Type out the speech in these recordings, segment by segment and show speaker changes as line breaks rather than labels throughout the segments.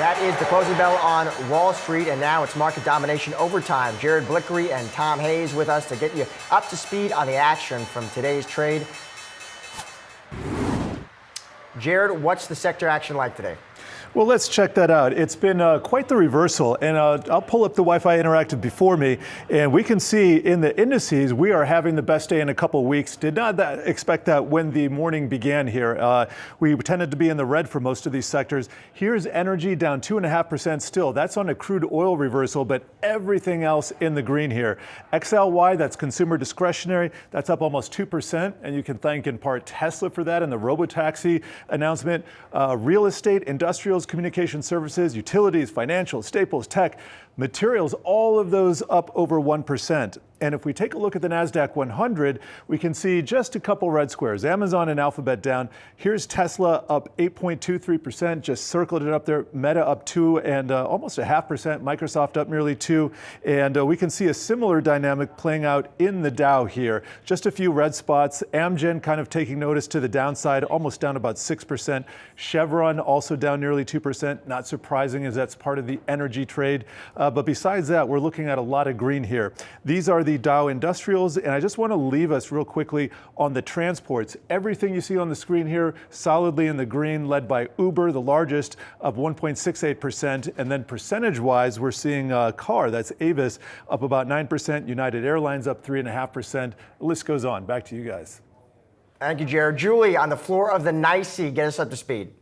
That is the closing bell on Wall Street, and now it's Market Domination Overtime. Jared Blickery and Tom Hayes with us to get you up to speed on the action from today's trade. Jared, what's the sector action like today?
Well, let's check that out. It's been quite the reversal, and I'll pull up the Wi-Fi Interactive before me, and we can see in the indices we are having the best day in a couple of weeks. Did not expect that when the morning began here. We tended to be in the red for most of these sectors. Here's energy down 2.5% still. That's on a crude oil reversal, but everything else in the green here. XLY, that's consumer discretionary, that's up almost 2%, and you can thank in part Tesla for that and the robotaxi announcement. Real estate, industrials, communication services, utilities, financial, staples, tech, materials, all of those up over 1%. And if we take a look at the NASDAQ 100, we can see just a couple red squares. Amazon and Alphabet down. Here's Tesla up 8.23%, just circled it up there. Meta up 2 and almost 0.5%. Microsoft up nearly 2. And we can see a similar dynamic playing out in the Dow here. Just a few red spots. Amgen kind of taking notice to the downside, almost down about 6%. Chevron also down nearly 2%. Not surprising as that's part of the energy trade. But besides that, we're looking at a lot of green here. These are the Dow Industrials, and I just want to leave us real quickly on the transports. Everything you see on the screen here solidly in the green, led by Uber, the largest, up 1.68%. And then percentage-wise, we're seeing car, that's Avis, up about 9%. United Airlines up 3.5%. The list goes on. Back to you guys.
Thank you, Jared. Julie, on the floor of the NYSE, get us up to speed.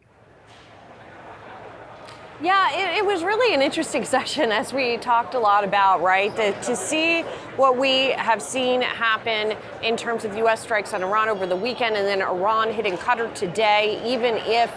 Yeah, it was really an interesting session, as we talked a lot about, right? To see what we have seen happen in terms of U.S. strikes on Iran over the weekend, and then Iran hitting Qatar today, even if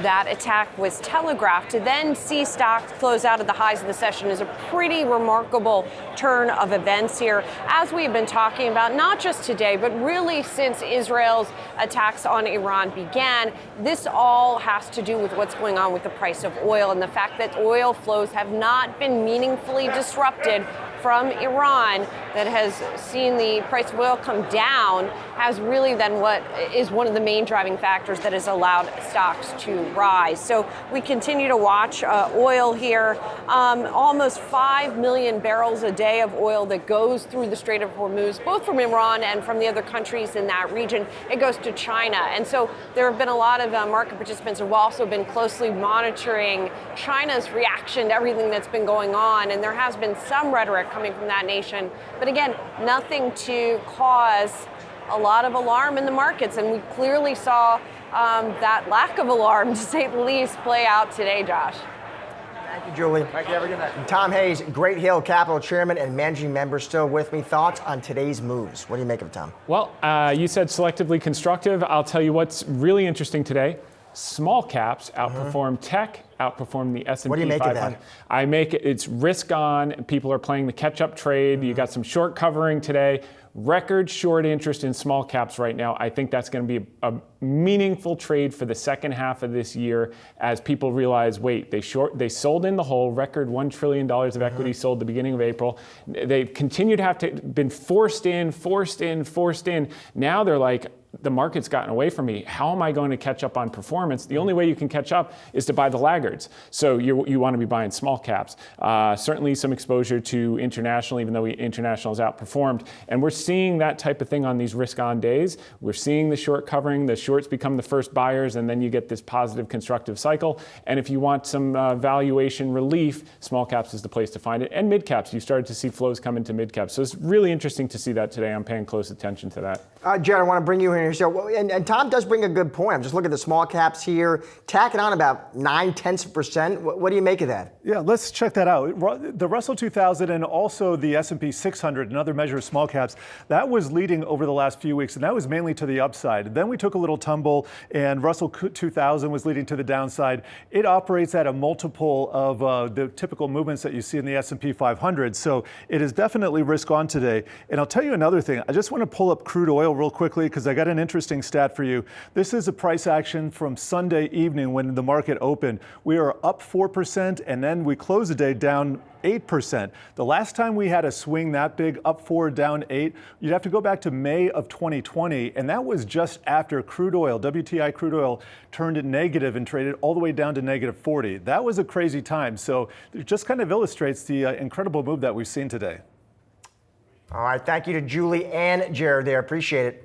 that attack was telegraphed, to then see stocks close out at the highs of the session is a pretty remarkable turn of events here, as we've been talking about, not just today, but really since Israel's attacks on Iran began. This all has to do with what's going on with the price of oil and the fact that oil flows have not been meaningfully disrupted from Iran, that has seen the price of oil come down, has really then what is one of the main driving factors that has allowed stocks to rise. So we continue to watch oil here. Almost 5 million barrels a day of oil that goes through the Strait of Hormuz, both from Iran and from the other countries in that region. It goes to China. And so there have been a lot of market participants who have also been closely monitoring China's reaction to everything that's been going on. And there has been some rhetoric coming from that nation. But again, nothing to cause a lot of alarm in the markets. And we clearly saw that lack of alarm, to say the least, play out today, Josh.
Thank you, Julie. Thank you. Have a good night. Tom Hayes, Great Hill Capital Chairman and Managing Member, still with me. Thoughts on today's moves? What do you make of it, Tom?
Well, you said selectively constructive. I'll tell you what's really interesting today. Small caps outperform tech, outperform the S&P 500.
What do you make of that?
I make it, it's risk on. People are playing the catch-up trade. You got some short covering today. Record short interest in small caps right now. I think that's going to be a meaningful trade for the second half of this year, as people realize, wait, they sold in the whole record $1 trillion of equity sold the beginning of April. They continue to have to been forced in. Now they're like, the market's gotten away from me. How am I going to catch up on performance? The only way you can catch up is to buy the laggards. So you want to be buying small caps. Certainly some exposure to international, even though international has outperformed. And we're seeing that type of thing on these risk-on days. We're seeing the short covering. The shorts become the first buyers, and then you get this positive constructive cycle. And if you want some valuation relief, small caps is the place to find it. And mid caps, you started to see flows come into mid caps. So it's really interesting to see that today. I'm paying close attention to that.
Jared, I want to bring you in here. So, and Tom does bring a good point. I'm just looking at the small caps here, tacking on about 0.9%. What do you make of that?
Yeah, let's check that out. The Russell 2000 and also the S&P 600, another measure of small caps, that was leading over the last few weeks, and that was mainly to the upside. Then we took a little tumble, and Russell 2000 was leading to the downside. It operates at a multiple of the typical movements that you see in the S&P 500, so it is definitely risk on today. And I'll tell you another thing. I just want to pull up crude oil real quickly, because I got got an interesting stat for you. This is a price action from Sunday evening when the market opened. We are up 4%, and then we close the day down 8%. The last time we had a swing that big, up 4, down 8, you'd have to go back to May of 2020, and that was just after crude oil, WTI crude oil, turned negative and traded all the way down to -40. That was a crazy time. So it just kind of illustrates the incredible move that we've seen today.
All right, thank you to Julie and Jared there. Appreciate it.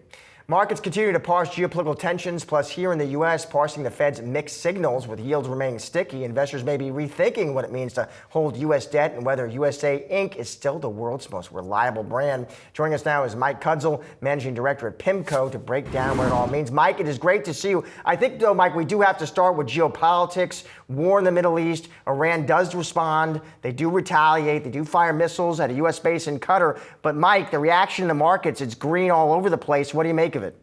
Markets continue to parse geopolitical tensions, plus here in the U.S., parsing the Fed's mixed signals with yields remaining sticky. Investors may be rethinking what it means to hold U.S. debt and whether USA Inc. is still the world's most reliable brand. Joining us now is Mike Kudzel, Managing Director at PIMCO, to break down what it all means. Mike, it is great to see you. I think, though, Mike, we do have to start with geopolitics, war in the Middle East. Iran does respond. They do retaliate. They do fire missiles at a U.S. base in Qatar. But, Mike, the reaction in the markets, it's green all over the place. What do you make of it?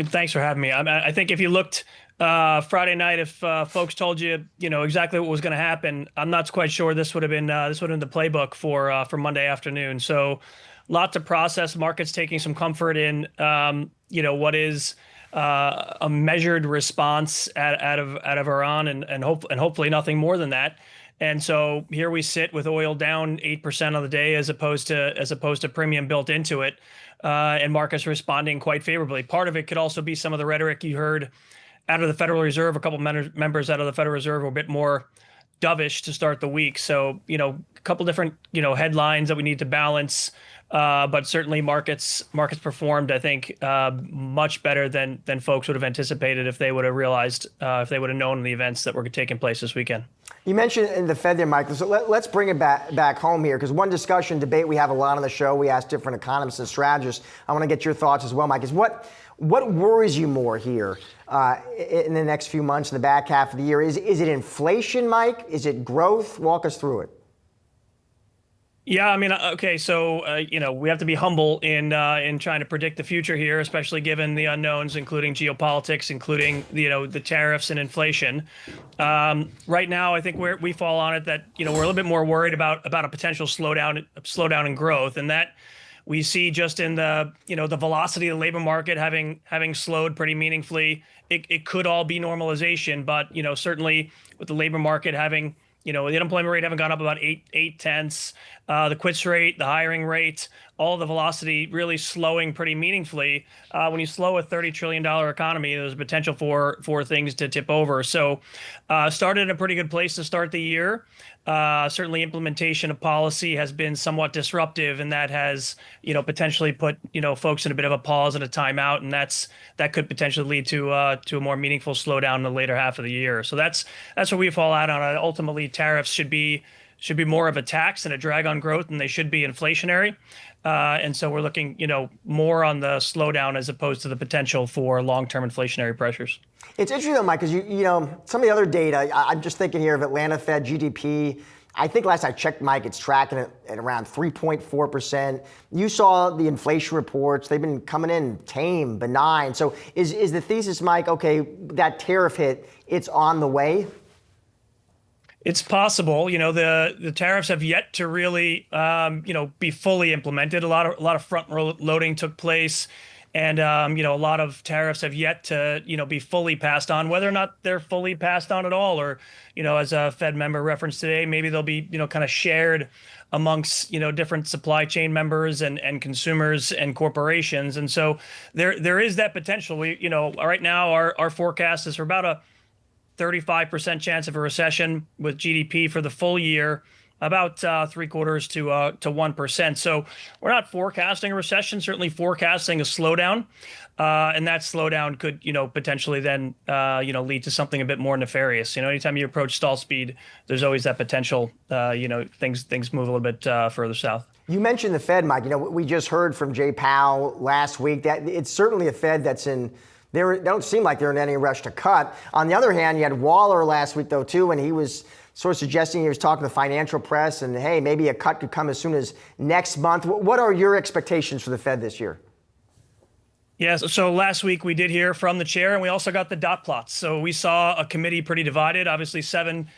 Thanks for having me. I think if you looked Friday night, if folks told you, exactly what was going to happen, I'm not quite sure this would have been the playbook for Monday afternoon. So, lots of process. Markets taking some comfort in what is a measured response out of Iran, and hopefully nothing more than that. And so here we sit with oil down 8% on the day, as opposed to premium built into it. And markets responding quite favorably. Part of it could also be some of the rhetoric you heard out of the Federal Reserve. A couple members out of the Federal Reserve were a bit more dovish to start the week. So, a couple different, headlines that we need to balance. But certainly markets performed, I think, much better than folks would have anticipated if they would have realized, if they would have known the events that were taking place this weekend.
You mentioned in the Fed there, Mike. So let's bring it back home here, because one discussion debate we have a lot on the show. We ask different economists and strategists. I want to get your thoughts as well, Mike. Is what worries you more here in the next few months, in the back half of the year? Is it inflation, Mike? Is it growth? Walk us through it.
Yeah, I mean, okay, so we have to be humble in trying to predict the future here, especially given the unknowns, including geopolitics, including the tariffs and inflation. Right now, I think we fall on it that we're a little bit more worried about a potential slowdown in growth, and that we see just in the the velocity of the labor market having slowed pretty meaningfully. It could all be normalization, but certainly with the labor market having the unemployment rate having gone up about 8/10, the quits rate, the hiring rate, all the velocity really slowing pretty meaningfully. When you slow a $30 trillion economy, there's a potential for things to tip over. So started in a pretty good place to start the year. Certainly implementation of policy has been somewhat disruptive, and that has potentially put folks in a bit of a pause and a timeout, and that could potentially lead to a more meaningful slowdown in the later half of the year. So that's where we fall out on it. Ultimately, tariffs should be more of a tax and a drag on growth, and they should be inflationary. And so we're looking, more on the slowdown as opposed to the potential for long-term inflationary pressures.
It's interesting, though, Mike, because some of the other data, I'm just thinking here of Atlanta Fed GDP. I think last I checked, Mike, it's tracking at around 3.4%. You saw the inflation reports. They've been coming in tame, benign. So is the thesis, Mike, okay, that tariff hit, it's on the way?
It's possible. The tariffs have yet to really, be fully implemented. A lot of front loading took place, and a lot of tariffs have yet to, be fully passed on. Whether or not they're fully passed on at all, or as a Fed member referenced today, maybe they'll be kind of shared amongst different supply chain members and consumers and corporations. And so there is that potential. We right now our forecast is for about a 35% chance of a recession with GDP for the full year, about 0.75% to 1%. So we're not forecasting a recession, certainly forecasting a slowdown. And that slowdown could, potentially then, lead to something a bit more nefarious. Anytime you approach stall speed, there's always that potential, things move a little bit further south.
You mentioned the Fed, Mike. We just heard from Jay Powell last week that it's certainly a Fed that's they don't seem like they're in any rush to cut. On the other hand, you had Waller last week, though, too, and he was sort of suggesting, he was talking to the financial press, and hey, maybe a cut could come as soon as next month. What are your expectations for the Fed this year?
Yes. So last week we did hear from the chair, and we also got the dot plots. So we saw a committee pretty divided. Obviously, seven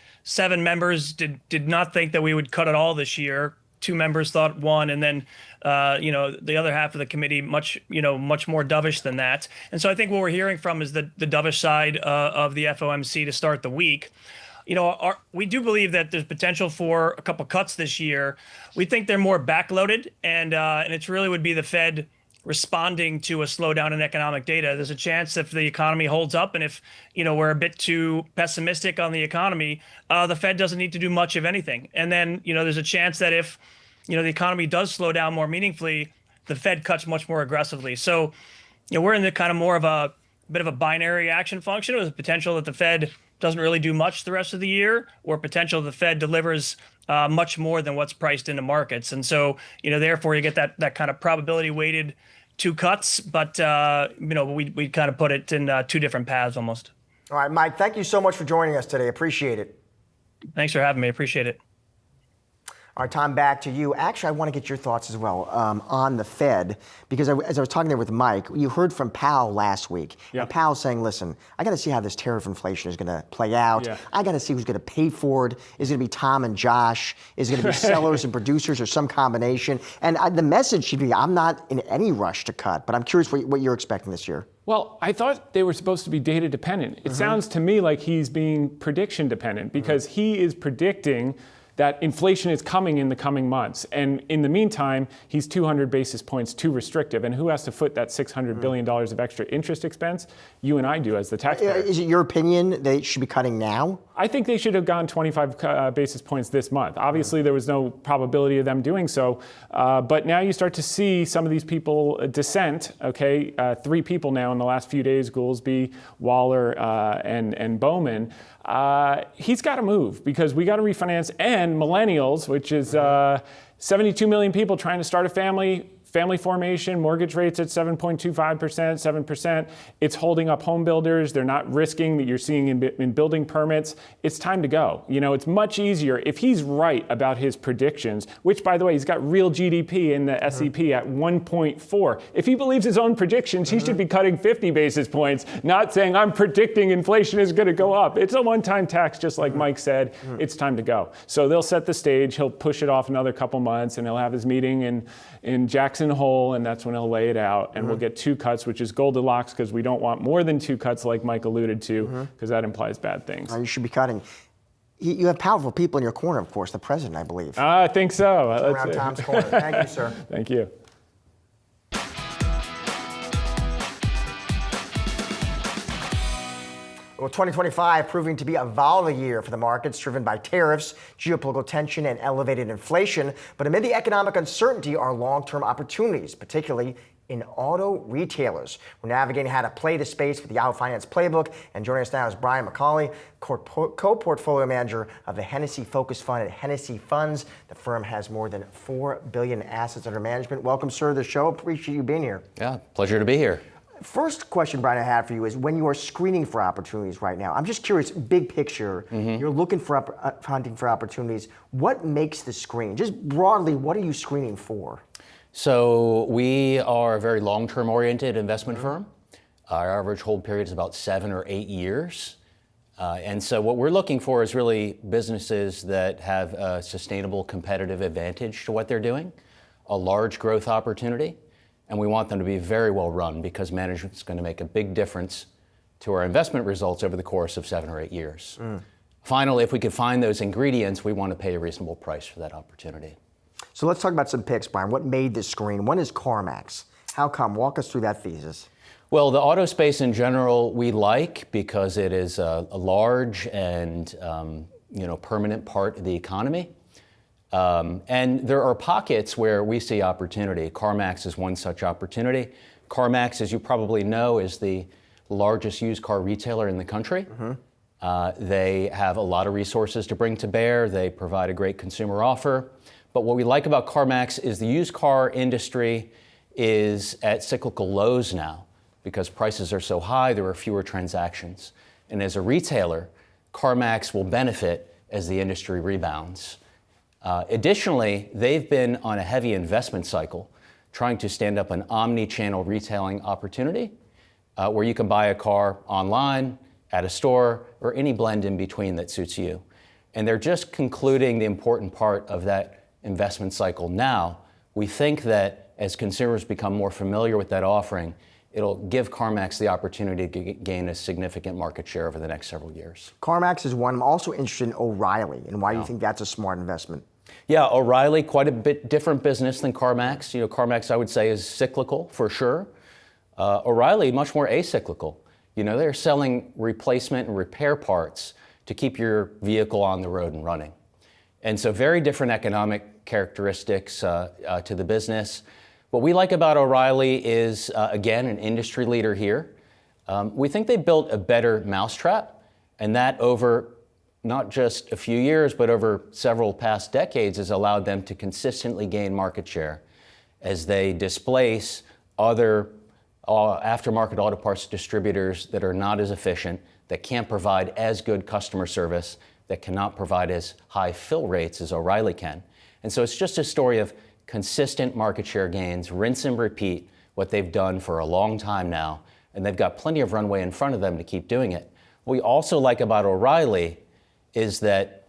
members did not think that we would cut at all this year. two members thought one, and then the other half of the committee much more dovish than that. And so I think what we're hearing from is the dovish side of the FOMC to start the week. We do believe that there's potential for a couple cuts this year. We think they're more backloaded, and it really would be the Fed responding to a slowdown in economic data. There's a chance if the economy holds up, and if we're a bit too pessimistic on the economy, the Fed doesn't need to do much of anything. And then there's a chance that if the economy does slow down more meaningfully, the Fed cuts much more aggressively. So we're in the kind of more of a bit of a binary action function with the potential that the Fed doesn't really do much the rest of the year, or potential the Fed delivers much more than what's priced into markets. And so, therefore you get that kind of probability weighted two cuts, but we kind of put it in two different paths almost.
All right, Mike, thank you so much for joining us today. Appreciate it.
Thanks for having me. Appreciate it.
All right, Tom, back to you. Actually, I want to get your thoughts as well on the Fed, because as I was talking there with Mike, you heard from Powell last week.
Yeah.
And Powell saying, listen, I got to see how this tariff inflation is going to play out.
Yeah.
I got to see who's going to pay for it. Is it going to be Tom and Josh? Is it going to be sellers and producers, or some combination? And the message should be, I'm not in any rush to cut, but I'm curious what you're expecting this year.
Well, I thought they were supposed to be data dependent. It sounds to me like he's being prediction dependent, because he is predicting that inflation is coming in the coming months. And in the meantime, he's 200 basis points too restrictive. And who has to foot that $600 billion of extra interest expense? You and I do as the taxpayer.
Is it your opinion they should be cutting now?
I think they should have gone 25 basis points this month. Obviously, there was no probability of them doing so. But now you start to see some of these people dissent, okay? 3 people now in the last few days, Goolsbee, Waller, and Bowman. He's got to move, because we got to refinance, and millennials, which is 72 million people trying to start a family formation, mortgage rates at 7.25%, 7%. It's holding up home builders. They're not risking that you're seeing in building permits. It's time to go. It's much easier if he's right about his predictions, which, by the way, he's got real GDP in the SEP at 1.4. If he believes his own predictions, he should be cutting 50 basis points, not saying I'm predicting inflation is going to go up. It's a one-time tax, just like Mike said. It's time to go. So they'll set the stage. He'll push it off another couple months, and he'll have his meeting in Jackson Hole, and that's when he'll lay it out, and we'll get 2 cuts, which is Goldilocks, because we don't want more than 2 cuts, like Mike alluded to, because that implies bad things.
You should be cutting. You have powerful people in your corner, of course, the president, I believe.
I think so.
Around Tom's corner. Thank you, sir.
Thank you.
Well, 2025 proving to be a volatile year for the markets, driven by tariffs, geopolitical tension, and elevated inflation. But amid the economic uncertainty are long-term opportunities, particularly in auto retailers. We're navigating how to play the space with the Yahoo Finance playbook. And joining us now is Brian McCauley, co-portfolio manager of the Hennessy Focus Fund at Hennessy Funds. The firm has more than $4 billion in assets under management. Welcome, sir, to the show. Appreciate you being here.
Yeah, pleasure to be here.
First question, Brian, I have for you is, when you are screening for opportunities right now, I'm just curious, big picture, you're looking for hunting for opportunities. What makes the screen? Just broadly, what are you screening for?
So we are a very long-term oriented investment firm. Our average hold period is about 7 or 8 years. And so what we're looking for is really businesses that have a sustainable competitive advantage to what they're doing, a large growth opportunity, and we want them to be very well run, because management's going to make a big difference to our investment results over the course of 7 or 8 years. Finally, if we could find those ingredients, we want to pay a reasonable price for that opportunity.
So let's talk about some picks, Brian. What made this screen? One is CarMax. How come? Walk us through that thesis.
Well, the auto space in general we like, because it is a large and permanent part of the economy. And there are pockets where we see opportunity. CarMax is one such opportunity. CarMax, as you probably know, is the largest used car retailer in the country. They have a lot of resources to bring to bear. They provide a great consumer offer. But what we like about CarMax is the used car industry is at cyclical lows now, because prices are so high, there are fewer transactions. And as a retailer, CarMax will benefit as the industry rebounds. Additionally, they've been on a heavy investment cycle, trying to stand up an omni-channel retailing opportunity where you can buy a car online, at a store, or any blend in between that suits you. And they're just concluding the important part of that investment cycle now. We think that as consumers become more familiar with that offering, it'll give CarMax the opportunity to gain a significant market share over the next several years.
CarMax is one. I'm also interested in O'Reilly and why you think that's a smart investment.
Yeah, O'Reilly, quite a bit different business than CarMax. You know, CarMax, I would say, is cyclical for sure. O'Reilly, much more acyclical. You know, they're selling replacement and repair parts to keep your vehicle on the road and running. And so very different economic characteristics to the business. What we like about O'Reilly is, again, an industry leader here. We think they built a better mousetrap, and that over not just a few years, but over several past decades has allowed them to consistently gain market share as they displace other aftermarket auto parts distributors that are not as efficient, that can't provide as good customer service, that cannot provide as high fill rates as O'Reilly can. And so it's just a story of consistent market share gains, rinse and repeat what they've done for a long time now, and they've got plenty of runway in front of them to keep doing it. What we also like about O'Reilly is that,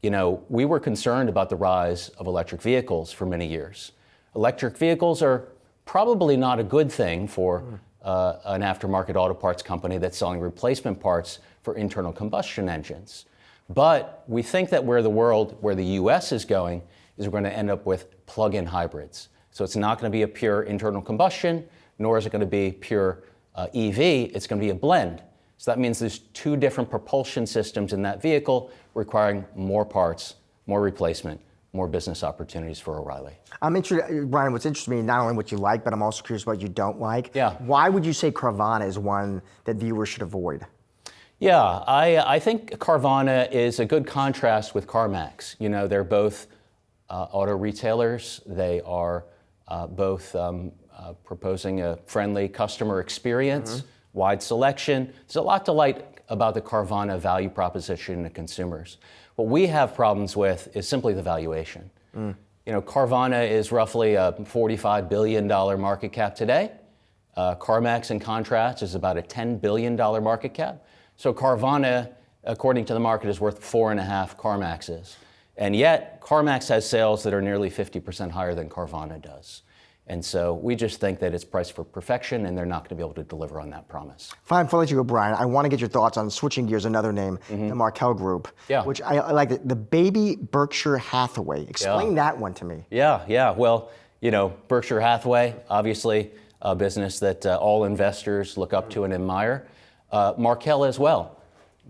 you know, we were concerned about the rise of electric vehicles for many years. Electric vehicles are probably not a good thing for an aftermarket auto parts company that's selling replacement parts for internal combustion engines. But we think that where the US is going, is we're going to end up with plug-in hybrids. So it's not going to be a pure internal combustion, nor is it going to be pure EV, it's going to be a blend. So that means there's two different propulsion systems in that vehicle requiring more parts, more replacement, more business opportunities for O'Reilly.
I'm interested, Brian, what's interesting to me, not only what you like, but I'm also curious what you don't like.
Yeah.
Why would you say Carvana is one that viewers should avoid?
Yeah, I think Carvana is a good contrast with CarMax. You know, they're both auto retailers. They are both proposing a friendly customer experience, wide selection. There's a lot to like about the Carvana value proposition to consumers. What we have problems with is simply the valuation. You know, Carvana is roughly a $45 billion market cap today. CarMax, in contrast, is about a $10 billion market cap. So Carvana, according to the market, is worth 4.5 CarMaxes. And yet, CarMax has sales that are nearly 50% higher than Carvana does. And so we just think that it's priced for perfection, and they're not going to be able to deliver on that promise.
Fine, before I let you go, Brian, I want to get your thoughts on switching gears, another name, the Markel Group, which I like, the baby Berkshire Hathaway. Explain that one to me.
Yeah. Well, you know, Berkshire Hathaway, obviously a business that all investors look up to and admire. Markel as well.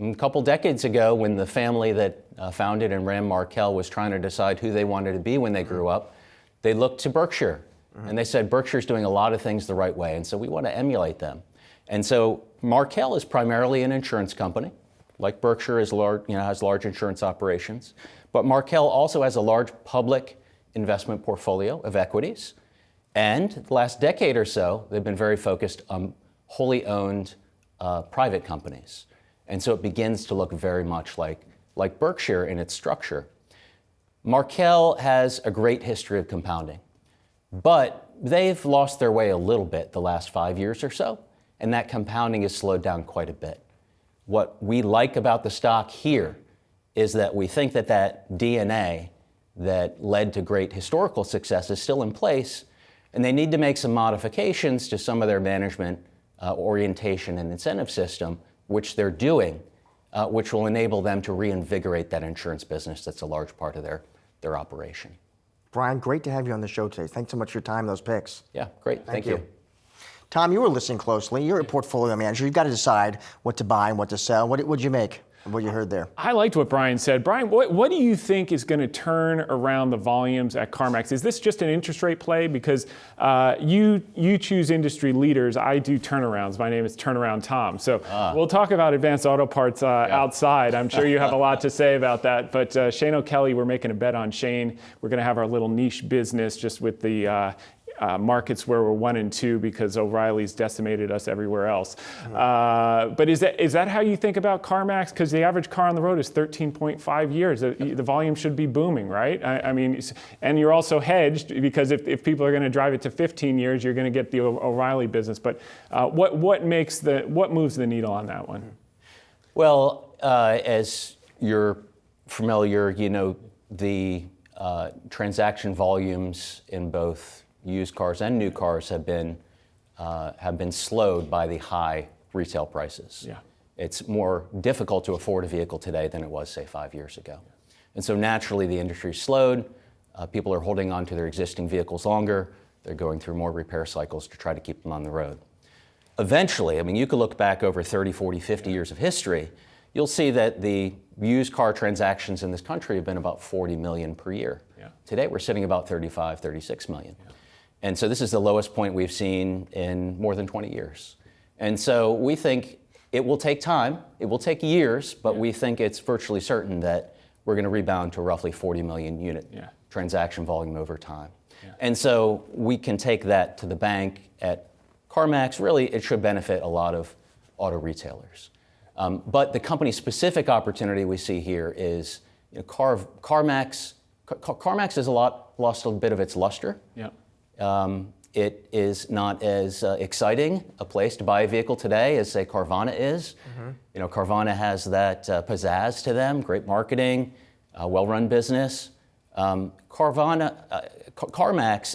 A couple decades ago, when the family that founded and ran Markel was trying to decide who they wanted to be when they grew up, they looked to Berkshire. And they said, Berkshire's doing a lot of things the right way, and so we want to emulate them. And so Markel is primarily an insurance company, like Berkshire is large, has large insurance operations. But Markel also has a large public investment portfolio of equities. And the last decade or so, they've been very focused on wholly owned private companies. And so it begins to look very much like Berkshire in its structure. Markel has a great history of compounding. But they've lost their way a little bit the last 5 years or so, and that compounding has slowed down quite a bit. What we like about the stock here is that we think that DNA that led to great historical success is still in place, and they need to make some modifications to some of their management orientation and incentive system, which they're doing, which will enable them to reinvigorate that insurance business that's a large part of their operation.
Brian, great to have you on the show today. Thanks so much for your time and those picks.
Yeah, great. Thank you.
Tom, you were listening closely. You're a portfolio manager. You've got to decide what to buy and what to sell. What did you make of what you heard there?
I liked what Brian said. Brian, what do you think is going to turn around the volumes at CarMax? Is this just an interest rate play? Because you choose industry leaders. I do turnarounds. My name is Turnaround Tom. So we'll talk about advanced auto parts outside. I'm sure you have a lot to say about that. But Shane O'Kelly, we're making a bet on Shane. We're going to have our little niche business just with the markets where we're 1 and 2 because O'Reilly's decimated us everywhere else. But is that how you think about CarMax? Because the average car on the road is 13.5 years. The volume should be booming, right? I mean, and you're also hedged because if people are going to drive it to 15 years, you're going to get the O'Reilly business. But what moves the needle on that one? Well,
as you're familiar, the transaction volumes in both used cars and new cars have been slowed by the high retail prices.
Yeah.
It's more difficult to afford a vehicle today than it was, say, 5 years ago. And so naturally, the industry slowed. People are holding on to their existing vehicles longer. They're going through more repair cycles to try to keep them on the road. Eventually, I mean, you could look back over 30, 40, 50 years of history, you'll see that the used car transactions in this country have been about 40 million per year.
Yeah.
Today, we're sitting about 35, 36 million. Yeah. And so this is the lowest point we've seen in more than 20 years. And so we think it will take time, it will take years, but we think it's virtually certain that we're going to rebound to roughly 40 million unit transaction volume over time. Yeah. And so we can take that to the bank at CarMax. Really, it should benefit a lot of auto retailers. But the company-specific opportunity we see here is CarMax has lost a bit of its luster.
Yeah.
It is not as exciting a place to buy a vehicle today as, say, Carvana is. Mm-hmm. Carvana has that pizzazz to them, great marketing, well-run business. CarMax,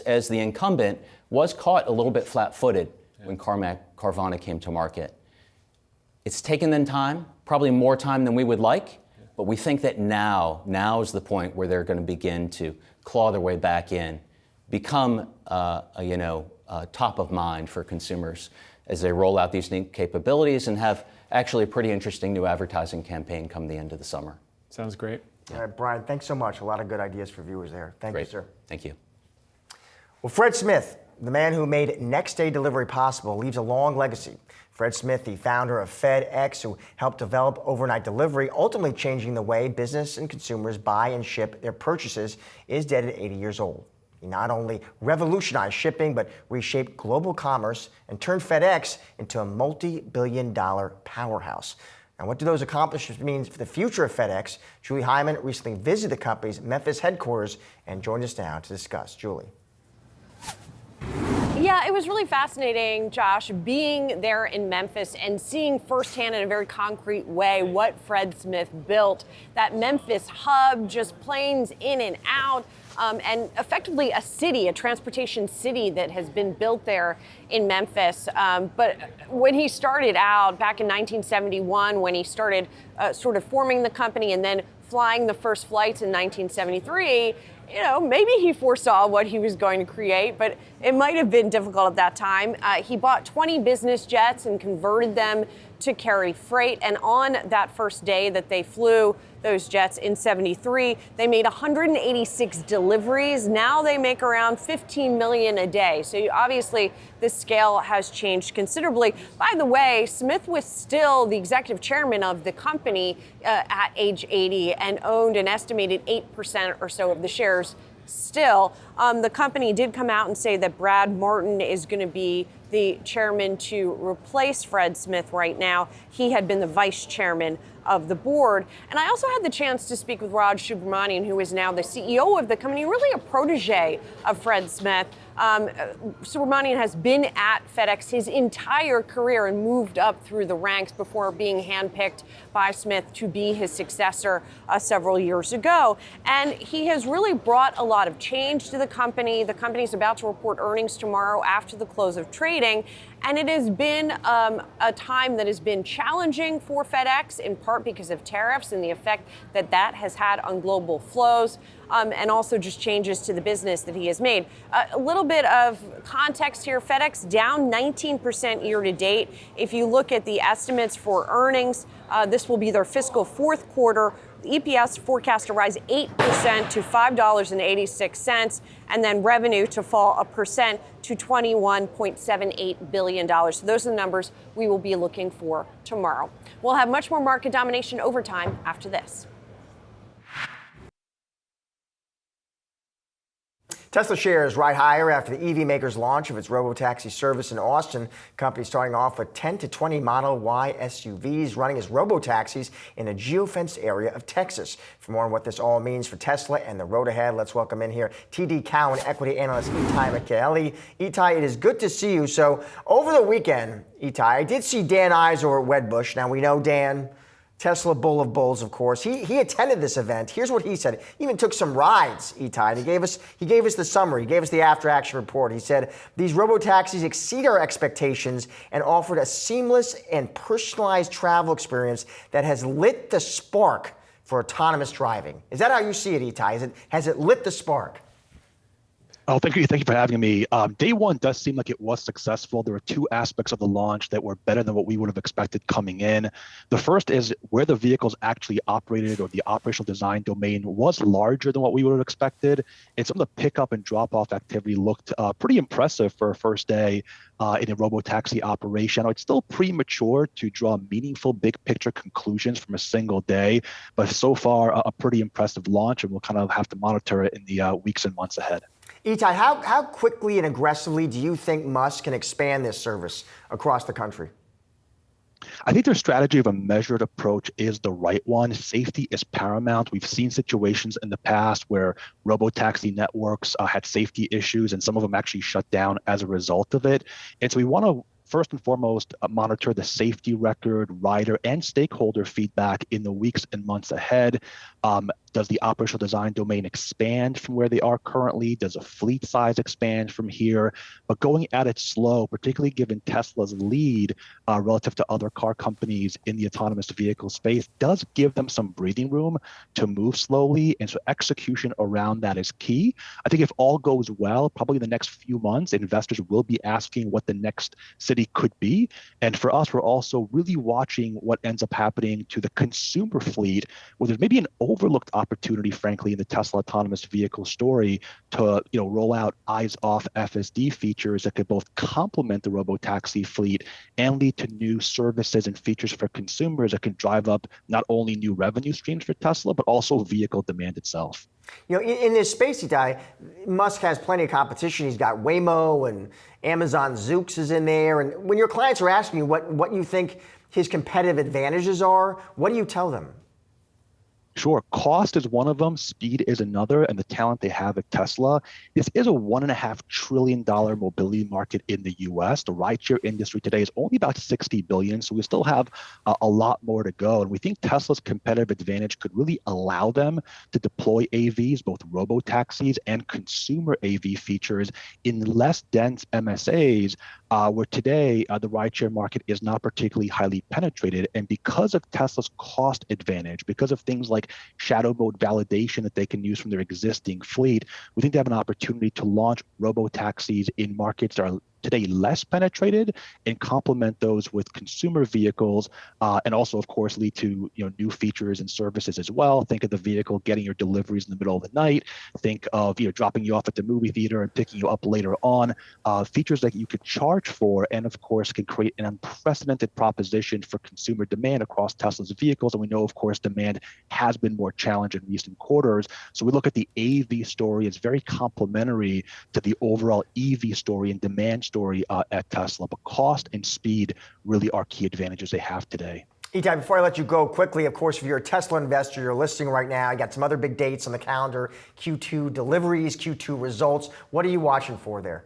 as the incumbent, was caught a little bit flat-footed when Carvana came to market. It's taken them time, probably more time than we would like, but we think that now is the point where they're going to begin to claw their way back in, become top of mind for consumers as they roll out these new capabilities and have actually a pretty interesting new advertising campaign come the end of the summer.
Sounds great.
All right, Brian, thanks so much. A lot of good ideas for viewers there. Thank you,
Great.
sir.
Thank you.
Well, Fred Smith, the man who made next-day delivery possible, leaves a long legacy. Fred Smith, the founder of FedEx, who helped develop overnight delivery, ultimately changing the way business and consumers buy and ship their purchases, is dead at 80 years old. He not only revolutionized shipping, but reshaped global commerce and turned FedEx into a multi-billion-dollar powerhouse. Now, what do those accomplishments mean for the future of FedEx? Julie Hyman recently visited the company's Memphis headquarters and joined us now to discuss. Julie.
Yeah, it was really fascinating, Josh, being there in Memphis and seeing firsthand in a very concrete way what Fred Smith built. That Memphis hub, just planes in and out, and effectively a city, a transportation city that has been built there in Memphis. But when he started out back in 1971, when he started sort of forming the company and then flying the first flights in 1973, maybe he foresaw what he was going to create, but it might have been difficult at that time. He bought 20 business jets and converted them to carry freight. And on that first day that they flew those jets in 73, they made 186 deliveries. Now they make around 15 million a day. So obviously the scale has changed considerably. By the way, Smith was still the executive chairman of the company at age 80 and owned an estimated 8% or so of the shares still. The company did come out and say that Brad Martin is going to be the chairman to replace Fred Smith right now. He had been the vice chairman of the board. And I also had the chance to speak with Raj Subramanian, who is now the CEO of the company, really a protege of Fred Smith. Subramanian has been at FedEx his entire career and moved up through the ranks before being handpicked by Smith to be his successor several years ago. And he has really brought a lot of change to the company. The company is about to report earnings tomorrow after the close of trading. And it has been a time that has been challenging for FedEx, in part because of tariffs and the effect that that has had on global flows, and also just changes to the business that he has made. A little bit of context here, FedEx down 19% year to date. If you look at the estimates for earnings, this will be their fiscal fourth quarter. The EPS forecast to rise 8% to $5.86, and then revenue to fall 1% to $21.78 billion. So those are the numbers we will be looking for tomorrow. We'll have much more market domination overtime after this.
Tesla shares ride higher after the EV maker's launch of its robotaxi service in Austin. The company starting off with 10 to 20 Model Y SUVs running as robotaxis in a geofenced area of Texas. For more on what this all means for Tesla and the road ahead, let's welcome in here TD Cowen equity analyst Itai Michaeli. Itai, it is good to see you. So over the weekend, Itai, I did see Dan Ives over at Wedbush. Now we know Dan Tesla bull of bulls, of course. He attended this event. Here's what he said. He even took some rides, Itai. He gave us the summary. He gave us the after-action report. He said, these robotaxis exceed our expectations and offered a seamless and personalized travel experience that has lit the spark for autonomous driving. Is that how you see it, Itai? Has it lit the spark?
Oh, thank you for having me. Day one does seem like it was successful. There were two aspects of the launch that were better than what we would have expected coming in. The first is where the vehicles actually operated, or the operational design domain, was larger than what we would have expected. And some of the pickup and drop-off activity looked pretty impressive for a first day in a robotaxi operation. It's still premature to draw meaningful big picture conclusions from a single day, but so far a pretty impressive launch, and we'll kind of have to monitor it in the weeks and months ahead.
Itai, how quickly and aggressively do you think Musk can expand this service across the country?
I think their strategy of a measured approach is the right one. Safety is paramount. We've seen situations in the past where robotaxi networks had safety issues, and some of them actually shut down as a result of it. And so we want to first and foremost monitor the safety record, rider, and stakeholder feedback in the weeks and months ahead. Does the operational design domain expand from where they are currently? Does a fleet size expand from here? But going at it slow, particularly given Tesla's lead relative to other car companies in the autonomous vehicle space, does give them some breathing room to move slowly. And so execution around that is key. I think if all goes well, probably in the next few months, investors will be asking what the next city could be. And for us, we're also really watching what ends up happening to the consumer fleet, where there's maybe an overlooked opportunity, frankly, in the Tesla autonomous vehicle story to roll out eyes-off FSD features that could both complement the robotaxi fleet and lead to new services and features for consumers that can drive up not only new revenue streams for Tesla, but also vehicle demand itself.
In this space, Itai, Musk has plenty of competition. He's got Waymo and Amazon Zoox is in there. And when your clients are asking you what you think his competitive advantages are, what do you tell them?
Sure. Cost is one of them. Speed is another. And the talent they have at Tesla. This is a $1.5 trillion mobility market in the U.S. The rideshare industry today is only about $60 billion. So we still have a lot more to go. And we think Tesla's competitive advantage could really allow them to deploy AVs, both robotaxis and consumer AV features, in less dense MSAs, where today the rideshare market is not particularly highly penetrated. And because of Tesla's cost advantage, because of things like shadow mode validation that they can use from their existing fleet, we think they have an opportunity to launch robotaxis in markets that are today less penetrated and complement those with consumer vehicles, and also, of course, lead to new features and services as well. Think of the vehicle getting your deliveries in the middle of the night. Think of dropping you off at the movie theater and picking you up later on. Features that you could charge for, and of course, can create an unprecedented proposition for consumer demand across Tesla's vehicles. And we know, of course, demand has been more challenged in recent quarters. So we look at the AV story as very complementary to the overall EV story and demand story at Tesla, but cost and speed really are key advantages they have today.
Itai, before I let you go quickly, of course, if you're a Tesla investor, you're listening right now, you got some other big dates on the calendar, Q2 deliveries, Q2 results. What are you watching for there?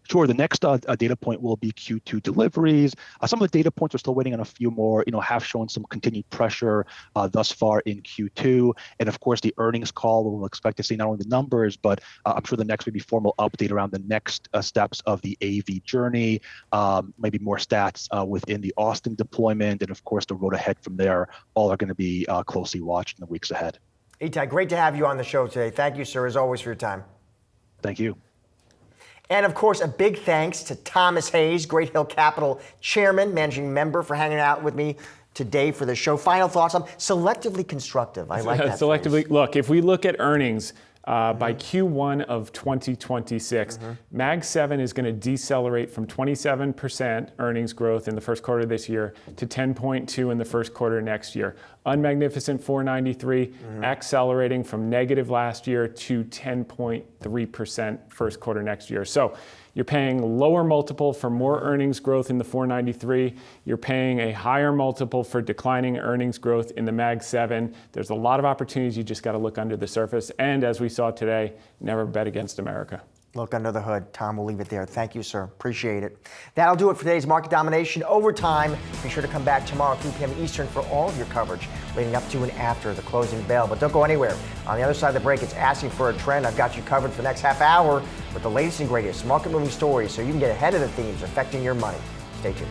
Sure. The next data point will be Q2 deliveries. Some of the data points are still waiting on a few more, have shown some continued pressure thus far in Q2. And of course, the earnings call, we'll expect to see not only the numbers, but I'm sure the next maybe formal update around the next steps of the AV journey, maybe more stats within the Austin deployment. And of course, the road ahead from there, all are going to be closely watched in the weeks ahead.
Itai, great to have you on the show today. Thank you, sir, as always, for your time.
Thank you.
And of course, a big thanks to Thomas Hayes, Great Hill Capital Chairman, Managing Member, for hanging out with me today for the show. Final thoughts on selectively constructive. I like that.
Selectively, look, if we look at earnings by Q1 of 2026, Mag 7 is going to decelerate from 27% earnings growth in the first quarter this year to 10.2 in the first quarter next year. Unmagnificent 493 accelerating from negative last year to 10.3% first quarter next year. So you're paying lower multiple for more earnings growth in the 493. You're paying a higher multiple for declining earnings growth in the Mag 7. There's a lot of opportunities. You just got to look under the surface. And as we saw today, never bet against America.
Look under the hood. Tom, we'll leave it there. Thank you, sir. Appreciate it. That'll do it for today's Market Domination Overtime. Be sure to come back tomorrow, 3 p.m. Eastern, for all of your coverage leading up to and after the closing bell. But don't go anywhere. On the other side of the break, it's Asking for a Trend. I've got you covered for the next half hour with the latest and greatest market-moving stories so you can get ahead of the themes affecting your money. Stay tuned.